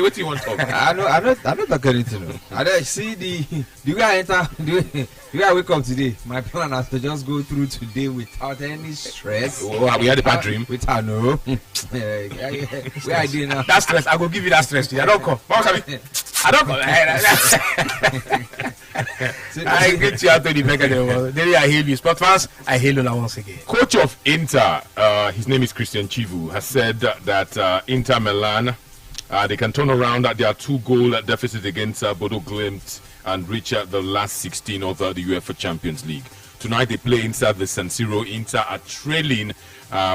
what do you want to talk? I'm not talking anything. I don't see the way I enter, the way I wake up today. My plan has to just go through today without any stress. Oh, we had a bad dream. Without no. Where I did now. That stress, I go give you that stress. I don't come. I don't come. I get you out to the back of the world. Then I hail you. Sport fans, I hail you now once again. Coach of Inter, his name is Christian Chivu, has said that Inter Milan, they can turn around their 2-goal deficit against Bodo Glimt and reach the last 16 of the UEFA Champions League. Tonight they play inside the San Siro. Inter are trailing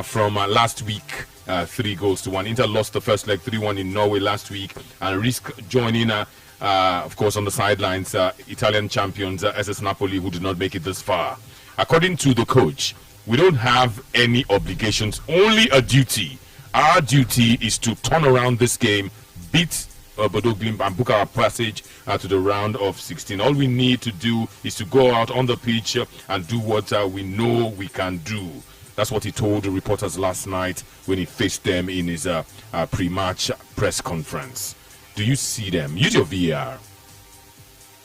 from last week 3-1. Inter lost the first leg 3-1 in Norway last week and risk joining, of course, on the sidelines, Italian champions SS Napoli, who did not make it this far. According to the coach, we don't have any obligations, only a duty. Our duty is to turn around this game, beat Bodo Glimt and book our passage to the round of 16. All we need to do is to go out on the pitch and do what we know we can do. That's what he told the reporters last night when he faced them in his pre-match press conference. Do you see them? Use your VR.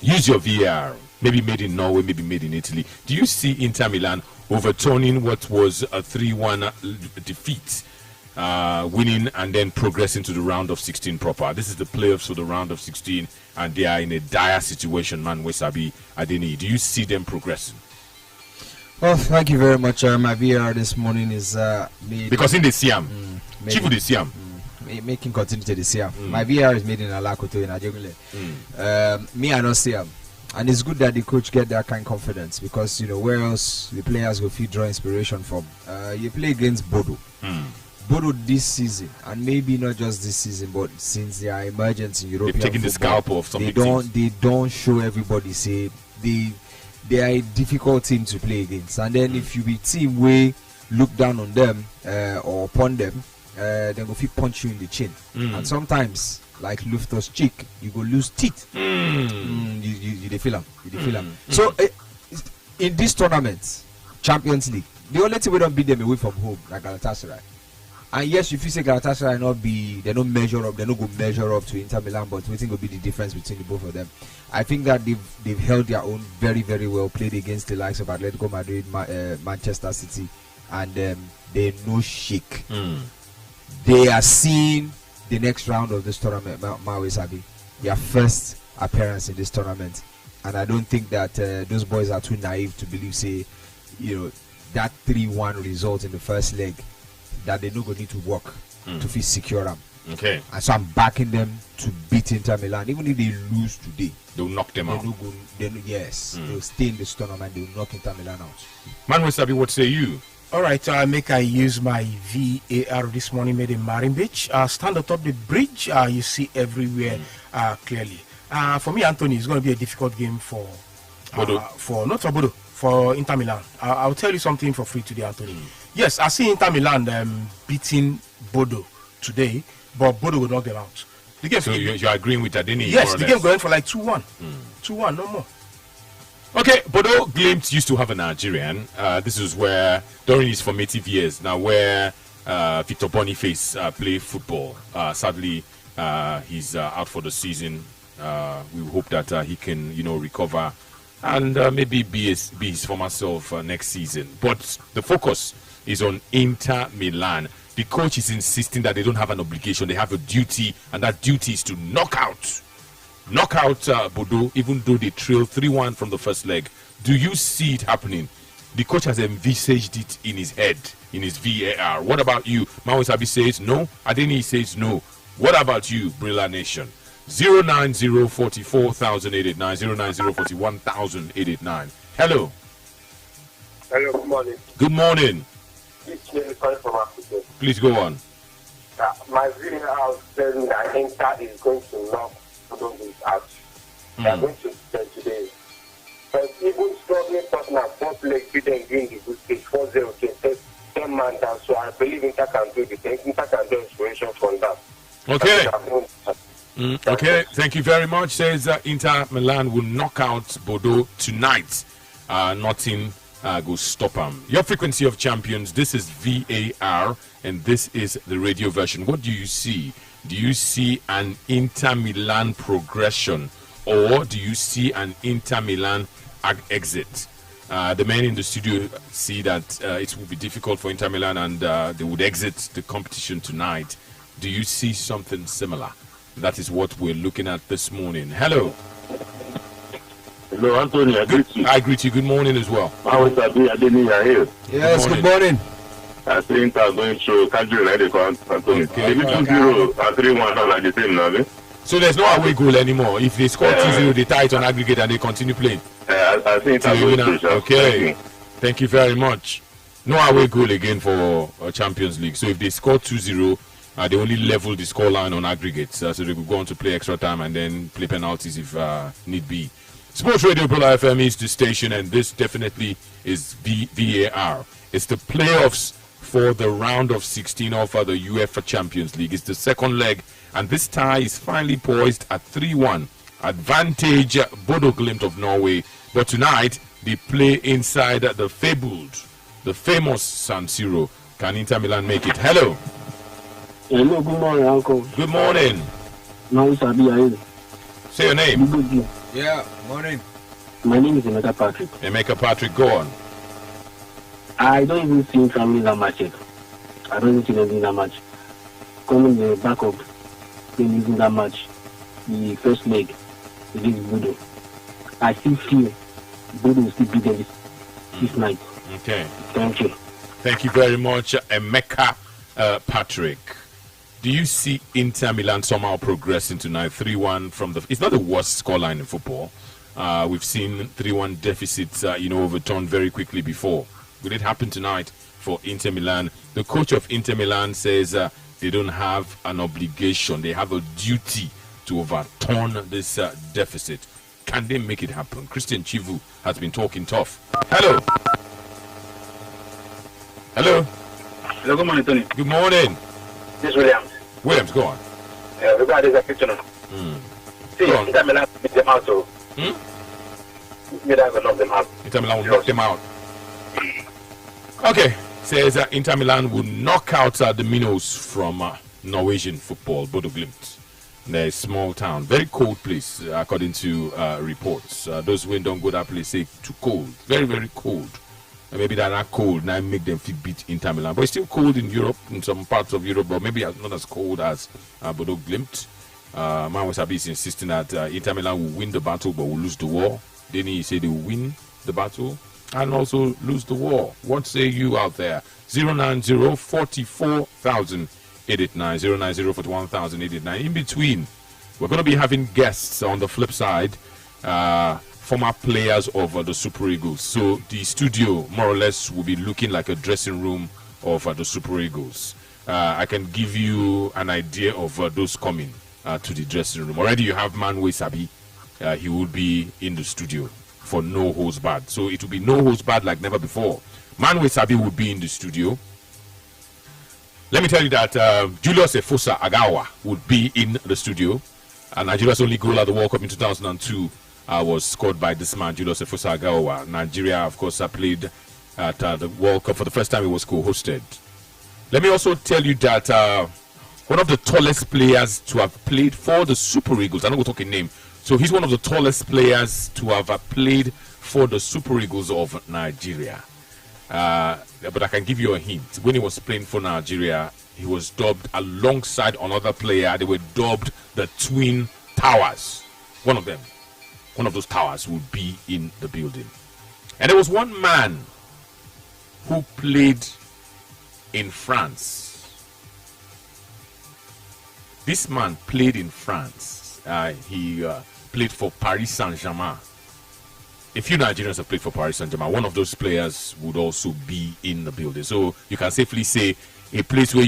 Use your VR. Maybe made in Norway, maybe made in Italy. Do you see Inter Milan overturning what was a 3-1 defeat, winning and then progressing to the round of 16 proper? This is the playoffs for the round of 16, and they are in a dire situation, man. Wesabi Adeni. Do you see them progressing? Well, thank you very much. My VR this morning is because in the Siam, Chief of the Siam. Making continuity to the Siam. My VR is made in Alakoto in Ajegunle. Me, I don't see him. And it's good that the coach get that kind of confidence, because you know where else the players will feel draw inspiration from. You play against Bodo. Bodo this season, and maybe not just this season, but since they are emergent in European they've taken the scalpel of some they don't show everybody say they are a difficult team to play against. And then if you be team way look down on them or upon them, then go fit punch you in the chin. And sometimes, like Luftos cheek, you go lose teeth. You dey feel them. So in this tournament, Champions League, the only thing we don't beat them away from home, like Galatasaray. And yes, if you say Galatasaray they don't measure up, they don't go measure up to Inter Milan, but we think will be the difference between the both of them. I think that they've held their own very, very well, played against the likes of Atletico Madrid, Manchester City, and they're no shake. They are seeing the next round of this tournament, Maui Sabi, their first appearance in this tournament. And I don't think that those boys are too naive to believe, say, you know, that 3-1 result in the first leg, that they don't need to work to feel secure them. Okay. And so I'm backing them to beat Inter Milan. Even if they lose today, they'll knock them out. They'll stay in this tournament. They'll knock Inter Milan out. Manuel Sabi, what say you? All right, make I use my VAR this morning made in Marine Beach. Stand atop the bridge, you see everywhere clearly. For me, Anthony, it's going to be a difficult game for Bodo. For Inter Milan. I'll tell you something for free today, Anthony. Yes, I see Inter Milan beating Bodo today, but Bodo will knock them out. The game, so you're agreeing with Adeni? Yes, the game going for like 2-1. 2-1, no more. Okay, Bodo Glimt used to have a Nigerian. This is where, during his formative years, now where Victor Boniface played football. Sadly, he's out for the season. We hope that he can, recover and maybe be his former self next season. But the focus is on Inter Milan. The coach is insisting that they don't have an obligation, they have a duty, and that duty is to knock out Bodo, even though they trail 3-1 from the first leg. Do you see it happening? The coach has envisaged it in his head, in his VAR. What about you? Mawisabi says no. Adeni says no. What about you, Brilla Nation? 09044,889, 09041,889. Hello. Hello, good morning. Good morning. Please go on. My video house tells me that Inter is going to knock this out. They are going to spend today. But even struggling Tottenham, both legs beat them during the good stage, 4-0 to 10 man down. So I believe Inter can do the thing. Inter can do inspiration from that. Okay. Okay, thank you very much. Says Inter Milan will knock out Bodo tonight. Nothing go stop them. Your frequency of champions. This is VAR, and this is the radio version. What do you see? Do you see an Inter Milan progression, or do you see an Inter Milan exit? The men in the studio see that it will be difficult for Inter Milan and they would exit the competition tonight. Do you see something similar? That is what we're looking at this morning. Hello. Hello, Anthony. I greet you. I greet you. Good morning as well. How is that? I didn't hear you. Yes, good morning. I think I'm going to Kajuri like they call Anthony. Okay. Maybe 2-0 and 3-1 not like the same now. So there's no away goal anymore. If they score 2-0, they tie it on aggregate and they continue playing. I think I'm going to. Okay. Thank you very much. No away goal again for Champions League. So if they score 2-0, they only level the scoreline on aggregates. So they could go on to play extra time and then play penalties if need be. Sports Radio Bula FM is the station, and this definitely is VAR. It's the playoffs for the round of 16 of the UEFA Champions League. It's the second leg, and this tie is finally poised at 3-1. Advantage Bodo Glimt of Norway. But tonight, they play inside the famous San Siro. Can Inter Milan make it? Hello. Hello, good morning, Uncle. Good morning. Now, Sabi, Say your name. good. Yeah, morning. My name is Emeka Patrick. Emeka Patrick, go on. I don't even see Inter Milan match yet. I don't even see them in that match. Coming the back up, them using that match, the first leg against Bodo. I still feel Bodo will still beat them this night. Okay. Thank you. Thank you very much, Emeka Patrick. Do you see Inter Milan somehow progressing tonight? 3-1 from the... It's not the worst scoreline in football. We've seen 3-1 deficits, overturned very quickly before. Will it happen tonight for Inter Milan? The coach of Inter Milan says they don't have an obligation. They have a duty to overturn this deficit. Can they make it happen? Christian Chivu has been talking tough. Hello. Hello. Hello, good morning, Tony. Good morning. This is Williams. Williams, go on. Regarding the picture. See, Go on. Inter Milan beat them out, so. Milan will knock them out. Inter Milan will knock them out. Okay. Says Inter Milan will knock out the minnows from Norwegian football, Bodo Glimt. They're a small town. Very cold place, according to reports. Those who don't go that place say too cold. Very, very cold. And maybe they're not cold now make them feel beat Inter Milan. But it's still cold in Europe, in some parts of Europe, but maybe not as cold as Bodo Glimt. Man Wasabi is insisting that Inter Milan will win the battle but will lose the war. Then he said they will win the battle and also lose the war. What say you out there? 090-44,889, In between, we're going to be having guests on the flip side, former players of the Super Eagles. So the studio, more or less, will be looking like a dressing room of the Super Eagles. I can give you an idea of those coming to the dressing room. Already you have Manwe Sabi. He will be in the studio for No Holds Barred. So it will be No Holds Barred like never before. Manwe Sabi will be in the studio. Let me tell you that Julius Efosa Agawa would be in the studio. And Nigeria's only goal at the World Cup in 2002 was scored by this man, Julius Efosa Agawa. Nigeria, of course, played at the World Cup. For the first time, it was co-hosted. Let me also tell you that one of the tallest players to have played for the Super Eagles, I'm not going to talk a name, so he's one of the tallest players to have played for the Super Eagles of Nigeria. But I can give you a hint. When he was playing for Nigeria, he was dubbed alongside another player. They were dubbed the Twin Towers. One of them, one of those towers would be in the building. And there was one man who played in France. This man played in France. He played for Paris Saint-Germain. A few Nigerians have played for Paris Saint-Germain. One of those players would also be in the building. So you can safely say a place where you